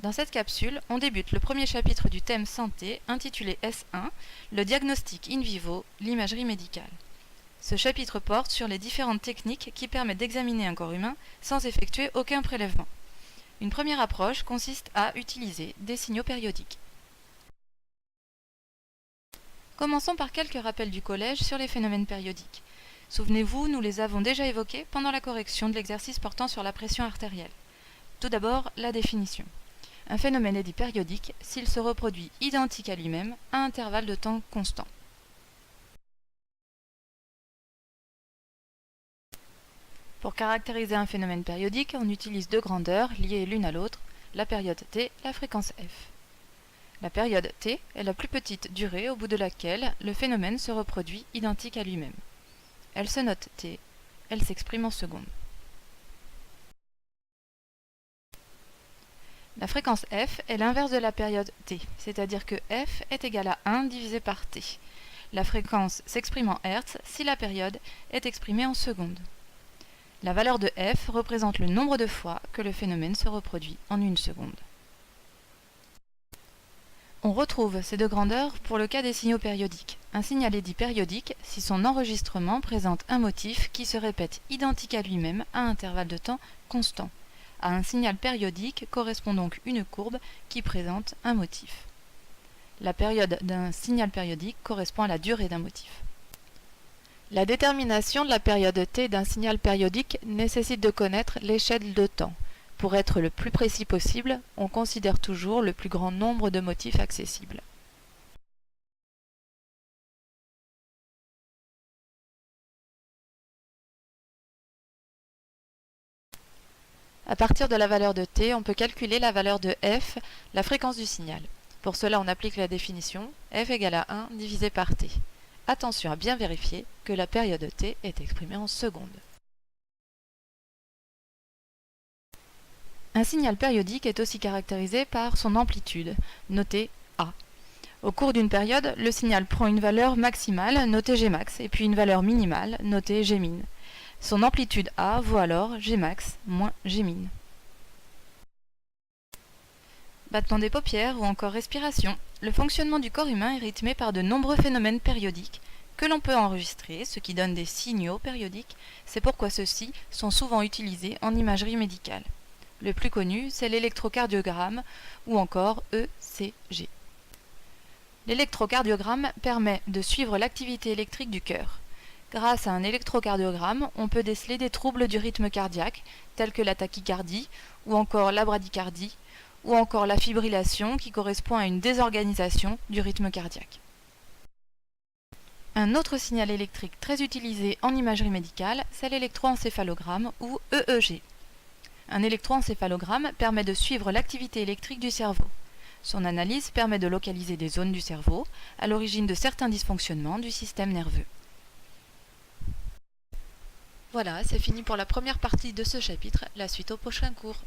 Dans cette capsule, on débute le premier chapitre du thème santé intitulé S1, le diagnostic in vivo, l'imagerie médicale. Ce chapitre porte sur les différentes techniques qui permettent d'examiner un corps humain sans effectuer aucun prélèvement. Une première approche consiste à utiliser des signaux périodiques. Commençons par quelques rappels du collège sur les phénomènes périodiques. Souvenez-vous, nous les avons déjà évoqués pendant la correction de l'exercice portant sur la pression artérielle. Tout d'abord, la définition. Un phénomène est dit périodique s'il se reproduit identique à lui-même à intervalles de temps constants. Pour caractériser un phénomène périodique, on utilise deux grandeurs liées l'une à l'autre, la période t, la fréquence f. La période t est la plus petite durée au bout de laquelle le phénomène se reproduit identique à lui-même. Elle se note t, elle s'exprime en secondes. La fréquence f est l'inverse de la période t, c'est-à-dire que f est égal à 1 divisé par t. La fréquence s'exprime en Hertz si la période est exprimée en secondes. La valeur de f représente le nombre de fois que le phénomène se reproduit en une seconde. On retrouve ces deux grandeurs pour le cas des signaux périodiques. Un signal est dit périodique si son enregistrement présente un motif qui se répète identique à lui-même à intervalles de temps constants. À un signal périodique correspond donc une courbe qui présente un motif. La période d'un signal périodique correspond à la durée d'un motif. La détermination de la période t d'un signal périodique nécessite de connaître l'échelle de temps. Pour être le plus précis possible, on considère toujours le plus grand nombre de motifs accessibles. À partir de la valeur de t, on peut calculer la valeur de f, la fréquence du signal. Pour cela, on applique la définition f égale à 1 divisé par t. Attention à bien vérifier que la période t est exprimée en secondes. Un signal périodique est aussi caractérisé par son amplitude, notée A. Au cours d'une période, le signal prend une valeur maximale, notée Gmax, et puis une valeur minimale, notée Gmin. Son amplitude A vaut alors Gmax moins Gmin. Battement des paupières ou encore respiration. Le fonctionnement du corps humain est rythmé par de nombreux phénomènes périodiques que l'on peut enregistrer, ce qui donne des signaux périodiques. C'est pourquoi ceux-ci sont souvent utilisés en imagerie médicale. Le plus connu, c'est l'électrocardiogramme ou encore ECG. L'électrocardiogramme permet de suivre l'activité électrique du cœur. Grâce à un électrocardiogramme, on peut déceler des troubles du rythme cardiaque, tels que la tachycardie, ou encore la bradycardie, ou encore la fibrillation qui correspond à une désorganisation du rythme cardiaque. Un autre signal électrique très utilisé en imagerie médicale, c'est l'électroencéphalogramme ou EEG. Un électroencéphalogramme permet de suivre l'activité électrique du cerveau. Son analyse permet de localiser des zones du cerveau à l'origine de certains dysfonctionnements du système nerveux. Voilà, c'est fini pour la première partie de ce chapitre, la suite au prochain cours.